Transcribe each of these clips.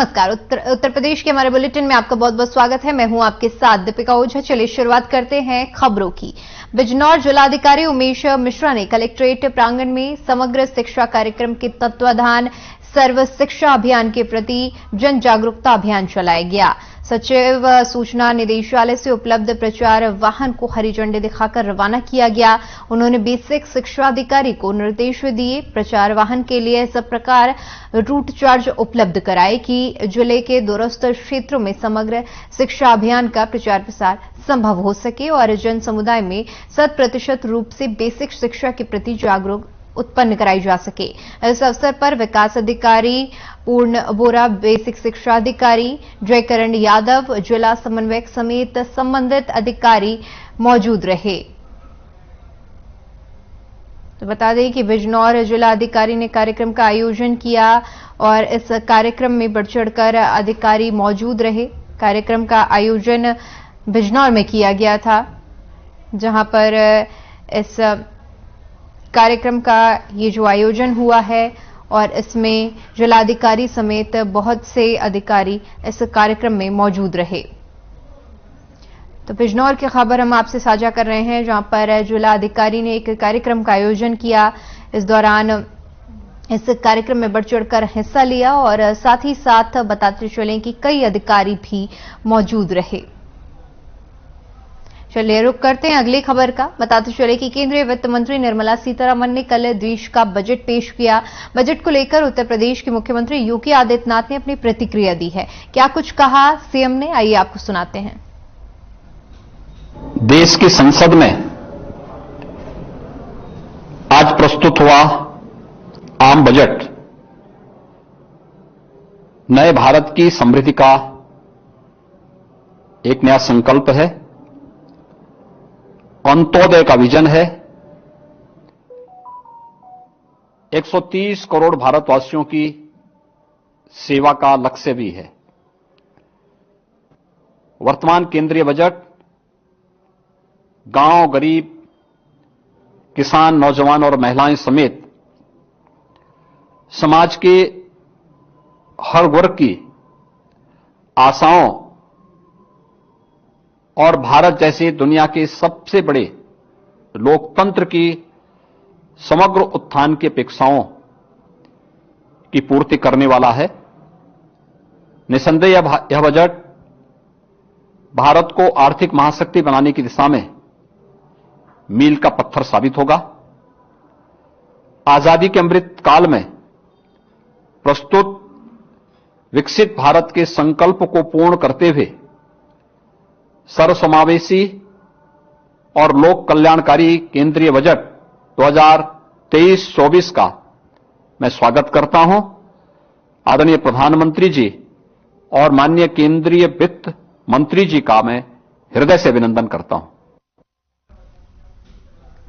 नमस्कार। उत्तर प्रदेश के हमारे बुलेटिन में आपका बहुत बहुत स्वागत है। मैं हूं आपके साथ दीपिका ओझा। चलिए शुरुआत करते हैं खबरों की। बिजनौर जिलाधिकारी उमेश मिश्रा ने कलेक्ट्रेट प्रांगण में समग्र शिक्षा कार्यक्रम के तत्वाधान सर्व शिक्षा अभियान के प्रति जन जागरूकता अभियान चलाया गया। सचिव सूचना निदेशालय से उपलब्ध प्रचार वाहन को हरी झंडी दिखाकर रवाना किया गया। उन्होंने बेसिक शिक्षा अधिकारी को निर्देश दिए, प्रचार वाहन के लिए इस प्रकार रूट चार्ज उपलब्ध कराए कि जिले के दूरस्थ क्षेत्रों में समग्र शिक्षा अभियान का प्रचार प्रसार संभव हो सके और जन समुदाय में 100% रूप से बेसिक शिक्षा के प्रति जागरूक उत्पन्न कराई जा सके। इस अवसर पर विकास अधिकारी पूर्ण बोरा, बेसिक शिक्षा अधिकारी जयकरण यादव, जिला समन्वयक समेत संबंधित अधिकारी मौजूद रहे। तो बता दें कि बिजनौर जिला अधिकारी ने कार्यक्रम का आयोजन किया और इस कार्यक्रम में बढ़ चढ़कर अधिकारी मौजूद रहे। कार्यक्रम का आयोजन बिजनौर में किया गया था, जहां पर इस कार्यक्रम का ये जो आयोजन हुआ है और इसमें जिलाधिकारी समेत बहुत से अधिकारी इस कार्यक्रम में मौजूद रहे। तो बिजनौर की खबर हम आपसे साझा कर रहे हैं, जहां पर जिलाधिकारी ने एक कार्यक्रम का आयोजन किया। इस दौरान इस कार्यक्रम में बढ़ चढ़कर हिस्सा लिया और साथ ही साथ बताते चलें कि कई अधिकारी भी मौजूद रहे। चलिए रुक करते हैं अगली खबर का। बताते चले कि केंद्रीय वित्त मंत्री निर्मला सीतारमण ने कल देश का बजट पेश किया। बजट को लेकर उत्तर प्रदेश के मुख्यमंत्री योगी आदित्यनाथ ने अपनी प्रतिक्रिया दी है। क्या कुछ कहा सीएम ने, आइए आपको सुनाते हैं। देश की संसद में आज प्रस्तुत हुआ आम बजट नए भारत की समृद्धि का एक नया संकल्प है, अंत्योदय का विजन है। 130 करोड़ भारतवासियों की सेवा का लक्ष्य भी है। वर्तमान केंद्रीय बजट गांव, गरीब, किसान, नौजवान और महिलाएं समेत समाज के हर वर्ग की आशाओं और भारत जैसे दुनिया के सबसे बड़े लोकतंत्र की समग्र उत्थान की अपेक्षाओं की पूर्ति करने वाला है। निसंदेह यह बजट भारत को आर्थिक महाशक्ति बनाने की दिशा में मील का पत्थर साबित होगा। आजादी के अमृत काल में प्रस्तुत विकसित भारत के संकल्प को पूर्ण करते हुए सर्वसमावेशी और लोक कल्याणकारी केंद्रीय बजट 2023-24 का मैं स्वागत करता हूं। आदरणीय प्रधानमंत्री जी और माननीय केंद्रीय वित्त मंत्री जी का मैं हृदय से अभिनंदन करता हूं।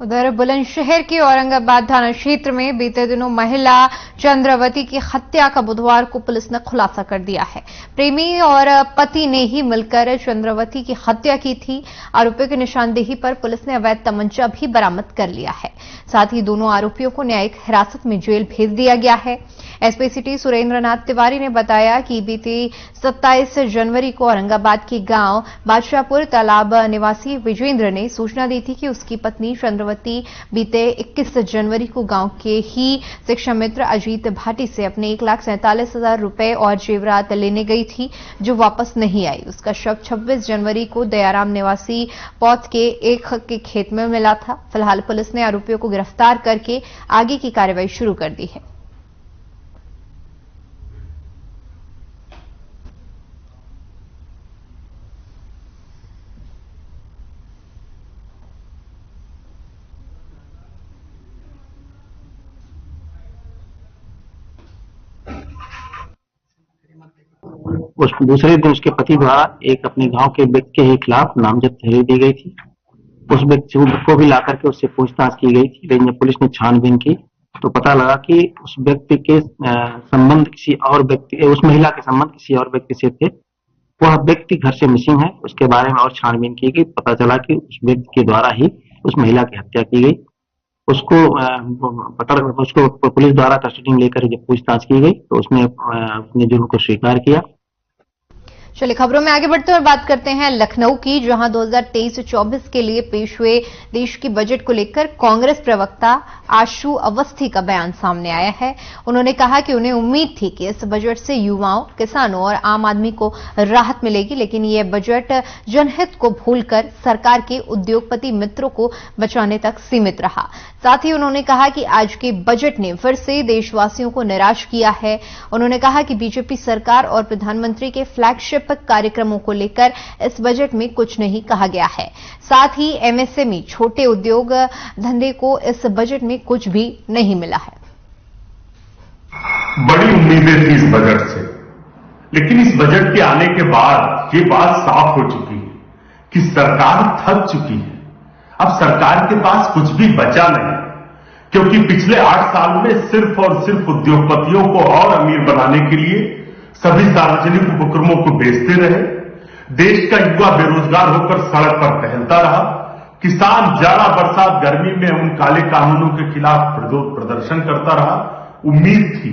उधर बुलंदशहर के औरंगाबाद थाना क्षेत्र में बीते दिनों महिला चंद्रवती की हत्या का बुधवार को पुलिस ने खुलासा कर दिया है। प्रेमी और पति ने ही मिलकर चंद्रवती की हत्या की थी। आरोपियों की निशानदेही पर पुलिस ने अवैध तमंचा भी बरामद कर लिया है। साथ ही दोनों आरोपियों को न्यायिक हिरासत में जेल भेज दिया गया है। एसपी सिटी सुरेंद्र नाथ तिवारी ने बताया कि बीती 27 जनवरी को औरंगाबाद के गांव बादशाहपुर तालाब निवासी विजेंद्र ने सूचना दी थी कि उसकी पत्नी चंद्रवती बीते 21 जनवरी को गांव के ही शिक्षा मित्र अजीत भाटी से अपने 1,47,000 रुपए और जेवरात लेने गई थी, जो वापस नहीं आई। उसका शव 26 जनवरी को दयाराम निवासी पौथ के एक के खेत में मिला था। फिलहाल पुलिस ने आरोपियों को गिरफ्तार करके आगे की कार्रवाई शुरू कर दी है। उस दूसरे दिन उसके पति द्वारा एक अपने गांव के व्यक्ति के खिलाफ नामजद तहरीर दी गई थी। उस व्यक्ति को भी लाकर के उससे पूछताछ की गई थी, लेकिन जब पुलिस ने छानबीन की तो पता लगा कि उस व्यक्ति के संबंध किसी और व्यक्ति, उस महिला के संबंध किसी और व्यक्ति से थे। वह व्यक्ति घर से मिसिंग है। उसके बारे में और छानबीन की गई, पता चला कि उस व्यक्ति के द्वारा ही उस महिला की हत्या की गई। उसको उसको पुलिस द्वारा कस्टडी में लेकर जब पूछताछ की गई तो उसने अपने जुर्म को स्वीकार किया। चलिए खबरों में आगे बढ़ते हैं और बात करते हैं लखनऊ की, जहां 2023-24 के लिए पेश हुए देश की बजट को लेकर कांग्रेस प्रवक्ता आशु अवस्थी का बयान सामने आया है। उन्होंने कहा कि उन्हें उम्मीद थी कि इस बजट से युवाओं, किसानों और आम आदमी को राहत मिलेगी, लेकिन यह बजट जनहित को भूलकर सरकार के उद्योगपति मित्रों को बचाने तक सीमित रहा। साथ ही उन्होंने कहा कि आज के बजट ने फिर से देशवासियों को निराश किया है। उन्होंने कहा कि बीजेपी सरकार और प्रधानमंत्री के फ्लैगशिप कार्यक्रमों को लेकर इस बजट में कुछ नहीं कहा गया है। साथ ही एमएसएमई, छोटे उद्योग धंधे को इस बजट में कुछ भी नहीं मिला है। बड़ी उम्मीदें थी इस बजट से, लेकिन इस बजट के आने के बाद ये बात साफ हो चुकी है कि सरकार थक चुकी है। अब सरकार के पास कुछ भी बचा नहीं, क्योंकि पिछले 8 साल में सिर्फ और सिर्फ उद्योगपतियों को और अमीर बनाने के लिए सभी सार्वजनिक उपक्रमों को बेचते रहे। देश का युवा बेरोजगार होकर सड़क पर टहलता रहा। किसान जाड़ा, बरसात, गर्मी में उन काले कानूनों के खिलाफ विरोध प्रदर्शन करता रहा। उम्मीद थी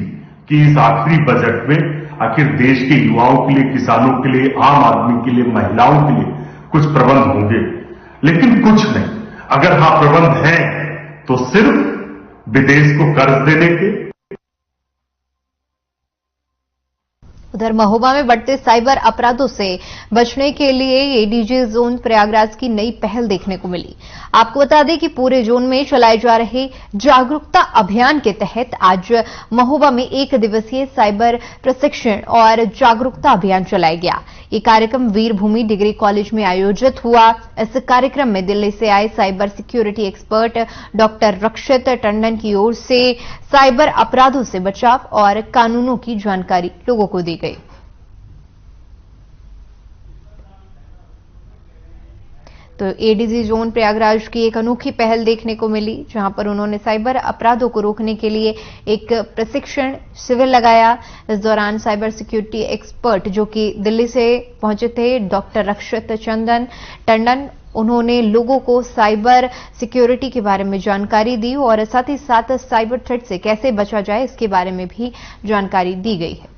कि इस आखिरी बजट में आखिर देश के युवाओं के लिए, किसानों के लिए, आम आदमी के लिए, महिलाओं के लिए कुछ प्रबंध होंगे, लेकिन कुछ नहीं। अगर हाँ प्रबंध हैं तो सिर्फ विदेश को कर्ज देने के। उधर महोबा में बढ़ते साइबर अपराधों से बचने के लिए एडीजी जोन प्रयागराज की नई पहल देखने को मिली। आपको बता दें कि पूरे जोन में चलाए जा रहे जागरूकता अभियान के तहत आज महोबा में 1 दिवसीय साइबर प्रशिक्षण और जागरूकता अभियान चलाया गया। ये कार्यक्रम वीरभूमि डिग्री कॉलेज में आयोजित हुआ। इस कार्यक्रम में दिल्ली से आए साइबर सिक्योरिटी एक्सपर्ट डॉक्टर रक्षित टंडन की ओर से साइबर अपराधों से बचाव और कानूनों की जानकारी लोगों को दी गई। तो एडीजी जोन प्रयागराज की एक अनोखी पहल देखने को मिली, जहां पर उन्होंने साइबर अपराधों को रोकने के लिए एक प्रशिक्षण शिविर लगाया। इस दौरान साइबर सिक्योरिटी एक्सपर्ट जो कि दिल्ली से पहुंचे थे, डॉक्टर रक्षित टंडन, उन्होंने लोगों को साइबर सिक्योरिटी के बारे में जानकारी दी और साथ ही साथ साइबर थ्रेट से कैसे बचा जाए इसके बारे में भी जानकारी दी गई है।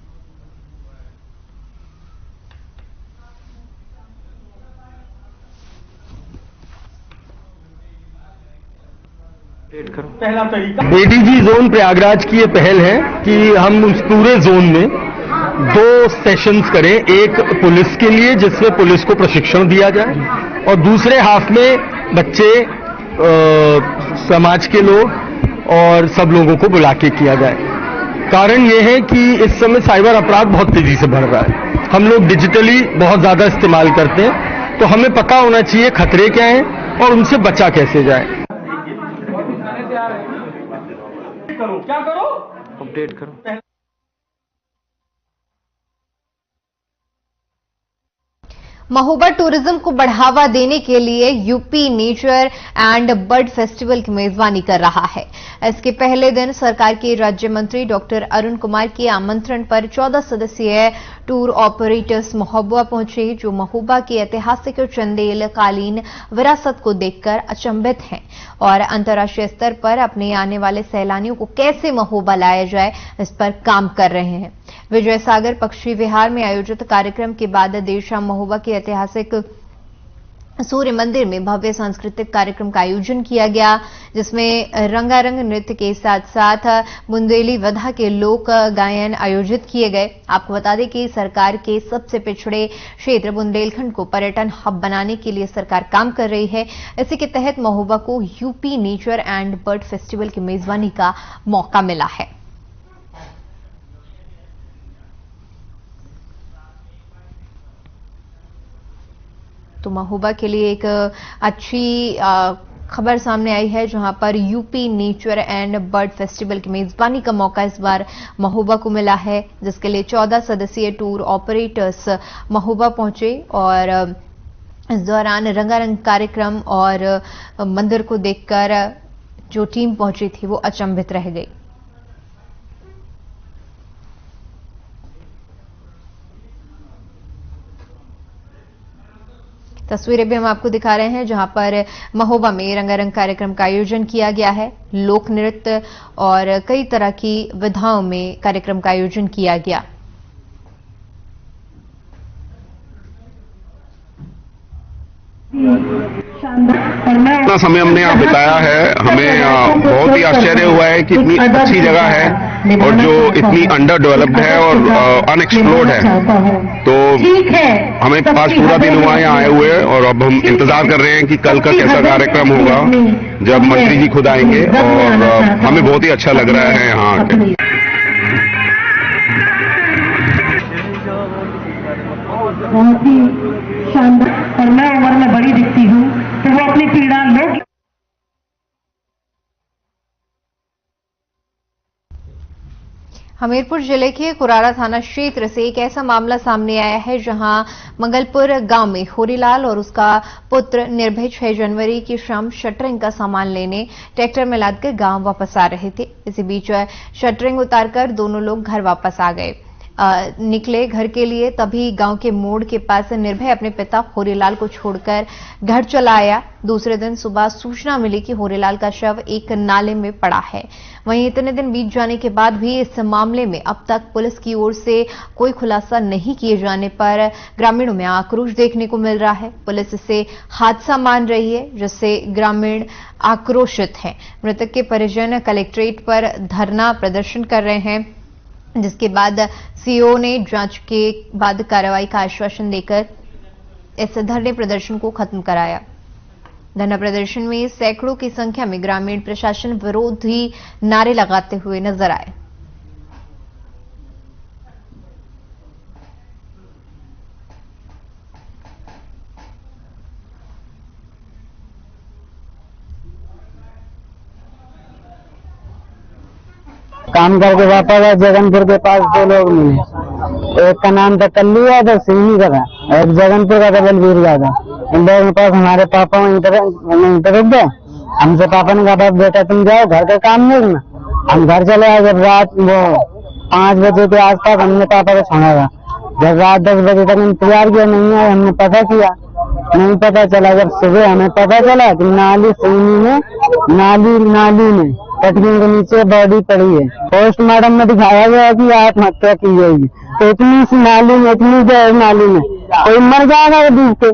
पहला तरीका एडीजी जोन प्रयागराज की ये पहल है कि हम उस पूरे जोन में 2 सेशंस करें, एक पुलिस के लिए जिसमें पुलिस को प्रशिक्षण दिया जाए और दूसरे हाफ में बच्चे, समाज के लोग और सब लोगों को बुला के किया जाए। कारण यह है कि इस समय साइबर अपराध बहुत तेजी से बढ़ रहा है। हम लोग डिजिटली बहुत ज्यादा इस्तेमाल करते हैं, तो हमें पता होना चाहिए खतरे क्या हैं और उनसे बचा कैसे जाए। क्या करो? अपडेट करो। महोबा टूरिज्म को बढ़ावा देने के लिए UP nature and bird festival की मेजबानी कर रहा है। इसके पहले दिन सरकार के राज्य मंत्री डॉक्टर अरुण कुमार के आमंत्रण पर 14 सदस्यीय टूर ऑपरेटर्स महोबा पहुंचे, जो महोबा के ऐतिहासिक चंदेल कालीन विरासत को देखकर अचंभित हैं और अंतर्राष्ट्रीय स्तर पर अपने आने वाले सैलानियों को कैसे महोबा लाया जाए इस पर काम कर रहे हैं। विजय सागर पक्षी विहार में आयोजित कार्यक्रम के बाद देर शाम महोबा के ऐतिहासिक सूर्य मंदिर में भव्य सांस्कृतिक कार्यक्रम का आयोजन किया गया, जिसमें रंगारंग नृत्य के साथ साथ बुंदेली वधा के लोक गायन आयोजित किए गए। आपको बता दें कि सरकार के सबसे पिछड़े क्षेत्र बुंदेलखंड को पर्यटन हब बनाने के लिए सरकार काम कर रही है। इसी के तहत महोबा को UP nature and bird festival की मेजबानी का मौका मिला है। तो महोबा के लिए एक अच्छी खबर सामने आई है, जहां पर UP nature and bird festival की मेजबानी का मौका इस बार महोबा को मिला है, जिसके लिए 14 सदस्यीय टूर ऑपरेटर्स महोबा पहुंचे और इस दौरान रंगारंग कार्यक्रम और मंदिर को देखकर जो टीम पहुंची थी वो अचंभित रह गई। तस्वीरें भी हम आपको दिखा रहे हैं जहां पर महोबा में रंगारंग कार्यक्रम का आयोजन किया गया है। लोक नृत्य और कई तरह की विधाओं में कार्यक्रम का आयोजन किया गया। इतना समय हमने यहाँ बिताया है, हमें बहुत ही आश्चर्य हुआ है कि इतनी अच्छी जगह है और जो इतनी अंडर डेवलप्ड है और अनएक्सप्लोर्ड है। तो हमें आज पूरा दिन हुआ यहाँ आए हुए और अब हम इंतजार कर रहे हैं कि कल का कैसा कार्यक्रम होगा जब मंत्री जी खुद आएंगे, और हमें बहुत ही अच्छा लग रहा है यहाँ आके। बहुत ही शानदार, और मैं उम्र में बड़ी दिखती हूँ तो वो अपनी पीड़ा लोग। हमीरपुर जिले के कुरारा थाना क्षेत्र से एक ऐसा मामला सामने आया है जहां मंगलपुर गांव में होरीलाल और उसका पुत्र निर्भय 6 जनवरी की शाम शटरिंग का सामान लेने ट्रैक्टर में लादकर गांव वापस आ रहे थे। इसी बीच शटरिंग उतारकर दोनों लोग घर वापस आ गए। निकले घर के लिए, तभी गांव के मोड़ के पास निर्भय अपने पिता होरीलाल को छोड़कर घर चला आया। दूसरे दिन सुबह सूचना मिली कि होरीलाल का शव एक नाले में पड़ा है। वहीं इतने दिन बीत जाने के बाद भी इस मामले में अब तक पुलिस की ओर से कोई खुलासा नहीं किए जाने पर ग्रामीणों में आक्रोश देखने को मिल रहा है। पुलिस इसे हादसा मान रही है, जिससे ग्रामीण आक्रोशित हैं। मृतक के परिजन कलेक्ट्रेट पर धरना प्रदर्शन कर रहे हैं, जिसके बाद सीओ ने जांच के बाद कार्रवाई का आश्वासन देकर इस धरने प्रदर्शन को खत्म कराया। धरना प्रदर्शन में सैकड़ों की संख्या में ग्रामीण प्रशासन विरोधी नारे लगाते हुए नजर आए। काम करके वापस आए, जगनपुर के पास 2 लोग मिले। एक का नाम था कल्लू यादव, सिवनी का था, एक जगनपुर का था बलवीर यादव। इन लोगों के पास हमारे पापा वहीं पर रुक गए। हमसे पापा ने कहा बेटा तुम जाओ, घर का काम नहीं करना। हम घर चले आए। जब रात वो 5 बजे के आसपास हमने पापा को सुना था। जब रात 10 बजे तक इंतजार किया, नहीं आए। हमने पता किया, नहीं पता चला। जब सुबह हमें पता चला कि नाली सिवनी में नाली में पटरी के नीचे बॉडी पड़ी है। पोस्टमार्टम में दिखाया गया कि आत्महत्या की जाएगी। तो इतनी सी नाली में, इतनी गहरी नाली में कोई मर जाएगा डूब के।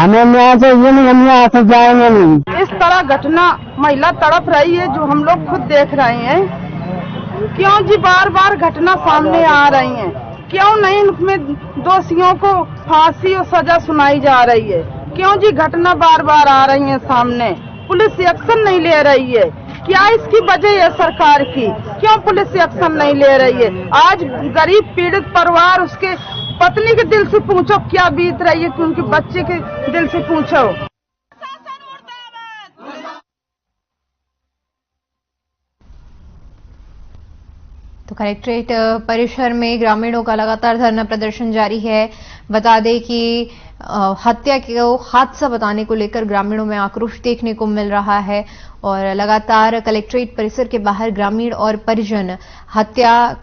हमें न्याय चाहिए, नहीं हम यहाँ से जाएंगे नहीं। इस तरह घटना महिला तड़प रही है, जो हम लोग खुद देख रहे हैं। क्यों जी बार बार घटना सामने आ रही है? क्यों नहीं इनमें दोषियों को फांसी और सजा सुनाई जा रही है? क्यों जी घटना बार बार आ रही है सामने? पुलिस एक्शन नहीं ले रही है। क्या इसकी वजह है सरकार की? क्यों पुलिस एक्शन नहीं ले रही है? आज गरीब पीड़ित परिवार, उसके पत्नी के दिल से पूछो क्या बीत रही है, कि उनके बच्चे के दिल से पूछो। तो कलेक्ट्रेट परिसर में ग्रामीणों का लगातार धरना प्रदर्शन जारी है। बता दें कि हत्या को हादसा बताने को लेकर ग्रामीणों में आक्रोश देखने को मिल रहा है और लगातार कलेक्ट्रेट परिसर के बाहर ग्रामीण और परिजन हत्या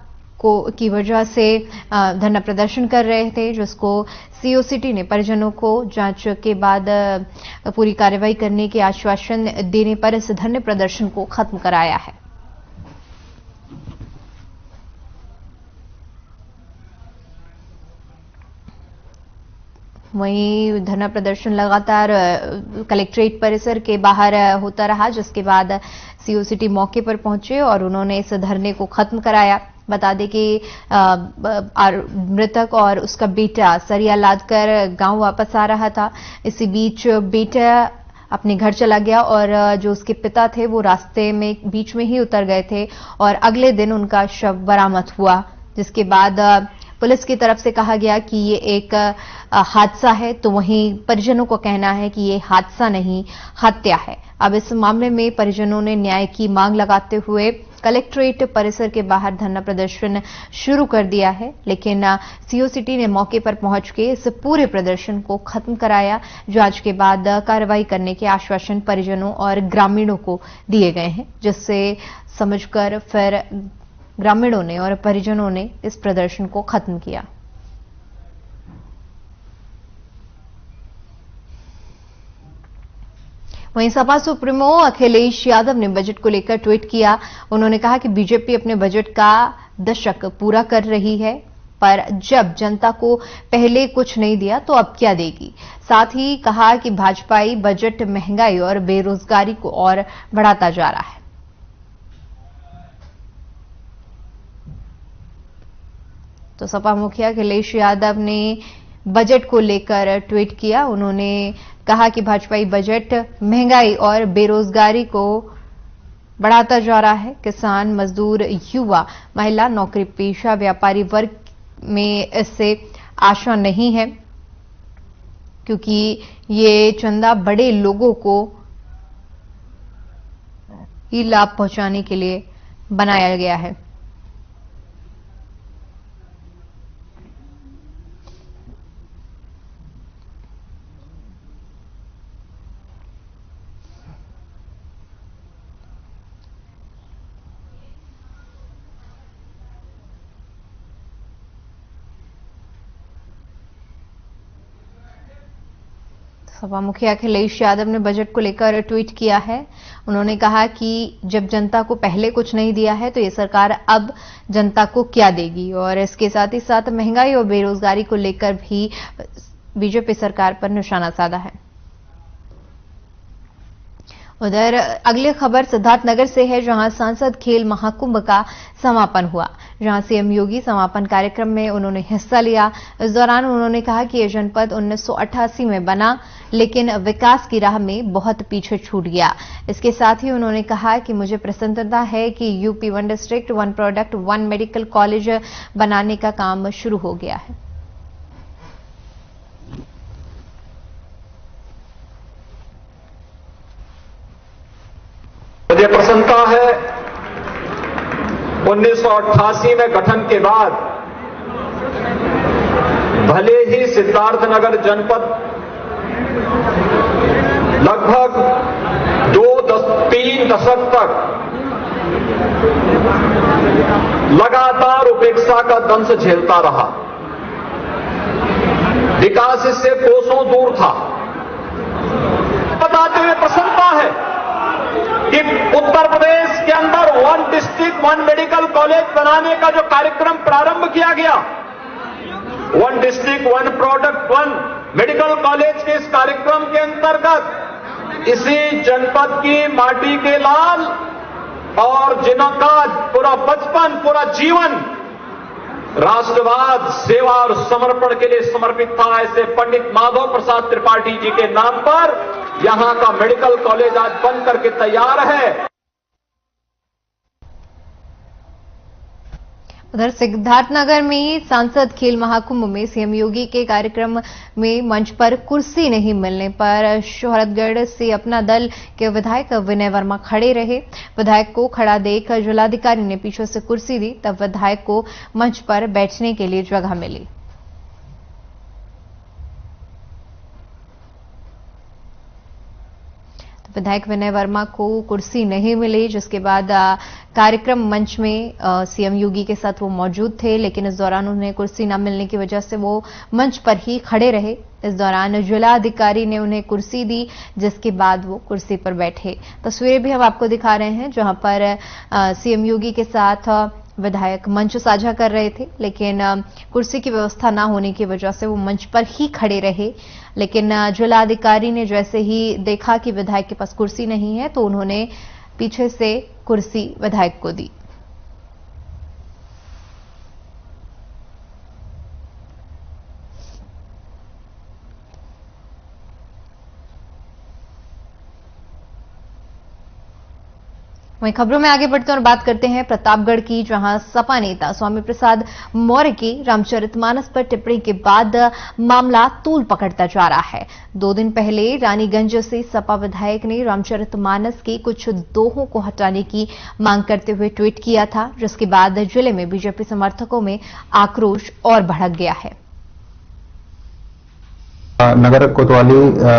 की वजह से धरना प्रदर्शन कर रहे थे, जिसको सीओ सिटी ने परिजनों को जांच के बाद पूरी कार्रवाई करने के आश्वासन देने पर इस धरने प्रदर्शन को खत्म कराया है। वहीं धरना प्रदर्शन लगातार कलेक्ट्रेट परिसर के बाहर होता रहा, जिसके बाद सीओ सिटी मौके पर पहुंचे और उन्होंने इस धरने को खत्म कराया। बता दें कि मृतक और उसका बेटा सरिया लादकर गांव वापस आ रहा था। इसी बीच बेटा अपने घर चला गया और जो उसके पिता थे वो रास्ते में बीच में ही उतर गए थे और अगले दिन उनका शव बरामद हुआ, जिसके बाद पुलिस की तरफ से कहा गया कि ये एक हादसा है, तो वहीं परिजनों को कहना है कि ये हादसा नहीं हत्या है। अब इस मामले में परिजनों ने न्याय की मांग लगाते हुए कलेक्ट्रेट परिसर के बाहर धरना प्रदर्शन शुरू कर दिया है, लेकिन सीओ सिटी ने मौके पर पहुंच के इस पूरे प्रदर्शन को खत्म कराया। जांच के बाद कार्रवाई करने के आश्वासन परिजनों और ग्रामीणों को दिए गए हैं, जिससे समझकर फिर ग्रामीणों ने और परिजनों ने इस प्रदर्शन को खत्म किया। वहीं सपा सुप्रीमो अखिलेश यादव ने बजट को लेकर ट्वीट किया। उन्होंने कहा कि बीजेपी अपने बजट का दशक पूरा कर रही है, पर जब जनता को पहले कुछ नहीं दिया तो अब क्या देगी। साथ ही कहा कि भाजपाई बजट महंगाई और बेरोजगारी को और बढ़ाता जा रहा है। तो सपा मुखिया अखिलेश यादव ने बजट को लेकर ट्वीट किया। उन्होंने कहा कि भाजपाई बजट महंगाई और बेरोजगारी को बढ़ाता जा रहा है। किसान, मजदूर, युवा, महिला, नौकरी पेशा, व्यापारी वर्ग में इससे आशा नहीं है, क्योंकि ये चंदा बड़े लोगों को ही लाभ पहुंचाने के लिए बनाया गया है। सपा मुखिया अखिलेश यादव ने बजट को लेकर ट्वीट किया है। उन्होंने कहा कि जब जनता को पहले कुछ नहीं दिया है तो ये सरकार अब जनता को क्या देगी, और इसके साथ ही साथ महंगाई और बेरोजगारी को लेकर भी बीजेपी सरकार पर निशाना साधा है। उधर अगली खबर सिद्धार्थनगर से है, जहां सांसद खेल महाकुंभ का समापन हुआ, जहां सीएम योगी समापन कार्यक्रम में उन्होंने हिस्सा लिया। इस दौरान उन्होंने कहा कि यह जनपद 1988 में बना, लेकिन विकास की राह में बहुत पीछे छूट गया। इसके साथ ही उन्होंने कहा कि मुझे प्रसन्नता है कि UP 1 district 1 product 1 medical college बनाने का काम शुरू हो गया है। मुझे प्रसन्नता है 1988 में गठन के बाद भले ही सिद्धार्थनगर जनपद लगभग 3 दशक तक लगातार उपेक्षा का दंश झेलता रहा, विकास इससे कोसों दूर था। बताते हुए प्रसन्नता है कि उत्तर प्रदेश के अंदर 1 डिस्ट्रिक्ट 1 मेडिकल कॉलेज बनाने का जो कार्यक्रम प्रारंभ किया गया, 1 डिस्ट्रिक्ट 1 प्रोडक्ट 1 मेडिकल कॉलेज के इस कार्यक्रम के अंतर्गत इसी जनपद की माटी के लाल और जिनका पूरा बचपन, पूरा जीवन राष्ट्रवाद, सेवा और समर्पण के लिए समर्पित था, ऐसे पंडित माधव प्रसाद त्रिपाठी जी के नाम पर यहां का मेडिकल कॉलेज आज बन करके तैयार है। उधर सिद्धार्थनगर में सांसद खेल महाकुंभ में सीएम योगी के कार्यक्रम में मंच पर कुर्सी नहीं मिलने पर शोहरतगढ़ से अपना दल के विधायक विनय वर्मा खड़े रहे। विधायक को खड़ा देख जिलाधिकारी ने पीछे से कुर्सी दी, तब विधायक को मंच पर बैठने के लिए जगह मिली। विधायक विनय वर्मा को कुर्सी नहीं मिली, जिसके बाद कार्यक्रम मंच में सीएम योगी के साथ वो मौजूद थे, लेकिन इस दौरान उन्हें कुर्सी न मिलने की वजह से वो मंच पर ही खड़े रहे। इस दौरान जिलाधिकारी ने उन्हें कुर्सी दी, जिसके बाद वो कुर्सी पर बैठे। तस्वीरें भी हम आपको दिखा रहे हैं, जहां पर सीएम योगी के साथ विधायक मंच साझा कर रहे थे, लेकिन कुर्सी की व्यवस्था न होने की वजह से वो मंच पर ही खड़े रहे। लेकिन जिलाधिकारी ने जैसे ही देखा कि विधायक के पास कुर्सी नहीं है, तो उन्होंने पीछे से कुर्सी विधायक को दी। वहीं खबरों में आगे बढ़ते हैं और बात करते हैं प्रतापगढ़ की, जहां सपा नेता स्वामी प्रसाद मौर्य की रामचरितमानस पर टिप्पणी के बाद मामला तूल पकड़ता जा रहा है। 2 दिन पहले रानीगंज से सपा विधायक ने रामचरितमानस के कुछ दोहों को हटाने की मांग करते हुए ट्वीट किया था, जिसके बाद जिले में बीजेपी समर्थकों में आक्रोश और भड़क गया है। नगर कोतवाली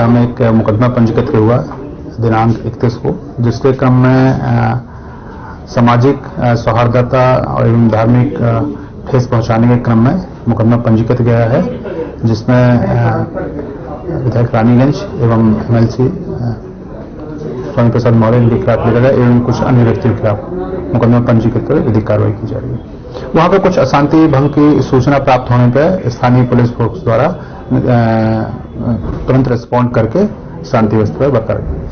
में एक मुकदमा पंजीकृत हुआ दिनांक 31 को, जिसके क्रम में सामाजिक सौहार्दता और एवं धार्मिक ठेस पहुंचाने के क्रम में मुकदमा पंजीकृत गया है, जिसमें विधायक रानीगंज एवं एमएलसी स्वामी प्रसाद मौर्य इनके खिलाफ लिया गया एवं कुछ अन्य व्यक्तियों के खिलाफ मुकदमा पंजीकृत कर विधिक कार्रवाई की जा रही है। वहां पर कुछ अशांति भंग की सूचना प्राप्त होने पर स्थानीय पुलिस फोर्स द्वारा तुरंत रिस्पॉन्ड करके शांति व्यवस्था बरकरार।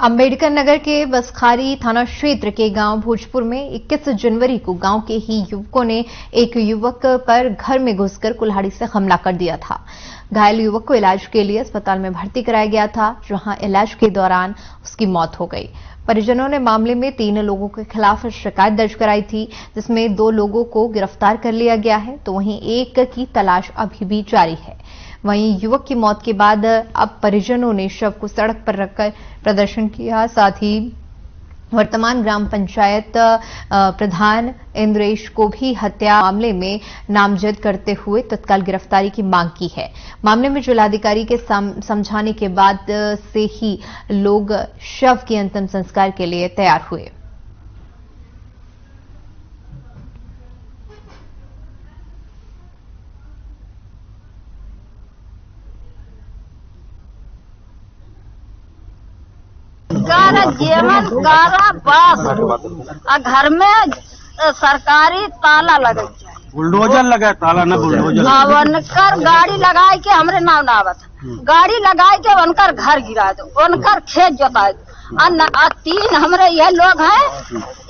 अंबेडकर नगर के बसखारी थाना क्षेत्र के गांव भोजपुर में 21 जनवरी को गांव के ही युवकों ने एक युवक पर घर में घुसकर कुल्हाड़ी से हमला कर दिया था। घायल युवक को इलाज के लिए अस्पताल में भर्ती कराया गया था, जहां इलाज के दौरान उसकी मौत हो गई। परिजनों ने मामले में 3 लोगों के खिलाफ शिकायत दर्ज कराई थी, जिसमें 2 लोगों को गिरफ्तार कर लिया गया है, तो वहीं एक की तलाश अभी भी जारी है। वहीं युवक की मौत के बाद अब परिजनों ने शव को सड़क पर रखकर प्रदर्शन किया। साथ ही वर्तमान ग्राम पंचायत प्रधान इंद्रेश को भी हत्या मामले में नामजद करते हुए तत्काल गिरफ्तारी की मांग की है। मामले में जिलाधिकारी के समझाने के बाद से ही लोग शव के अंतिम संस्कार के लिए तैयार हुए। गारा जेमन गारा बास और घर में सरकारी ताला लगे, बुलडोजर लगा, ताला ना बुलडोजर। उनकर गाड़ी लगाए के हमरे नाम ना आवत, गाड़ी लगाए के उनकर घर गिरा दो, उनकर खेत जोता दो। 3 हमरे यह लोग हैं,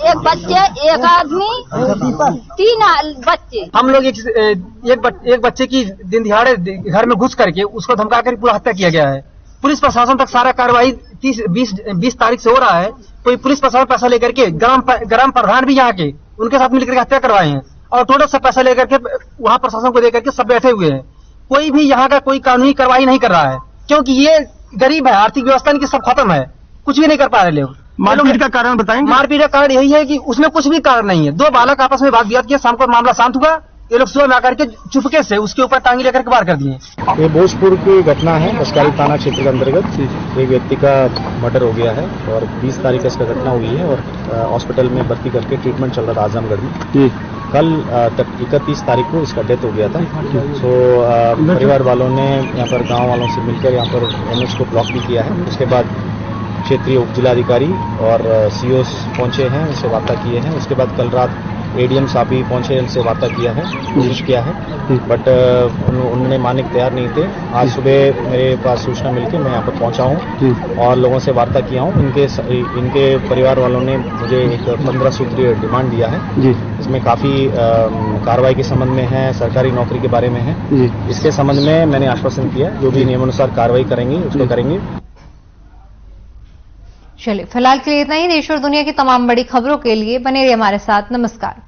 एक बच्चे, एक आदमी, 3 बच्चे। हम लोग एक बच्चे की दिन दिहाड़े घर में घुस करके उसको धमका कर पूरा हत्या किया गया है। पुलिस प्रशासन तक सारा कार्रवाई 20 तारीख से हो रहा है। कोई पुलिस प्रशासन पैसा लेकर के ग्राम प्रधान भी यहाँ के उनके साथ मिलकर के हत्या करवाए हैं और टोटल सब पैसा लेकर के वहाँ प्रशासन को देकर के सब बैठे हुए हैं। कोई भी यहाँ का कोई कानूनी कार्रवाई नहीं कर रहा है, क्योंकि ये गरीब है, आर्थिक व्यवस्था इनकी सब खत्म है, कुछ भी नहीं कर पा रहे लोग। मारपीट का कारण बताएंगे? मारपीट का कारण यही है कि उसमें कुछ भी कारण नहीं है। 2 बालक आपस में वाद विवाद किया, शाम को मामला शांत हुआ, ये लोग सुबह में आकर के चुपके से उसके ऊपर टांगी लेकर के वार कर दिए। ये भोजपुर की घटना है, बसखारी थाना क्षेत्र के अंतर्गत एक व्यक्ति का मर्डर हो गया है और 20 तारीख इसका घटना हुई है और हॉस्पिटल में भर्ती करके ट्रीटमेंट चल रहा था आजमगढ़ में। कल 31 तारीख को इसका डेथ हो गया था। सो परिवार वालों ने यहाँ पर गाँव वालों से मिलकर यहाँ पर NH को ब्लॉक भी किया है। उसके बाद क्षेत्रीय उप जिलाधिकारी और CO पहुंचे हैं, उनसे वार्ता किए हैं। उसके बाद कल रात ADM साहब भी पहुंचे, उनसे वार्ता किया है, कोशिश किया है, बट उन्होंने मानने को तैयार नहीं थे। आज सुबह मेरे पास सूचना मिलकर मैं यहाँ पर पहुंचा हूँ और लोगों से वार्ता किया हूँ। इनके परिवार वालों ने मुझे एक 15 सूत्रीय डिमांड दिया है, इसमें काफ़ी कार्रवाई के संबंध में है, सरकारी नौकरी के बारे में है। इसके संबंध में मैंने आश्वासन किया, जो भी नियमानुसार कार्रवाई करेंगे उसको करेंगे। चलिए, फिलहाल के लिए इतना ही। देश और दुनिया की तमाम बड़ी खबरों के लिए बने रहिए हमारे साथ। नमस्कार।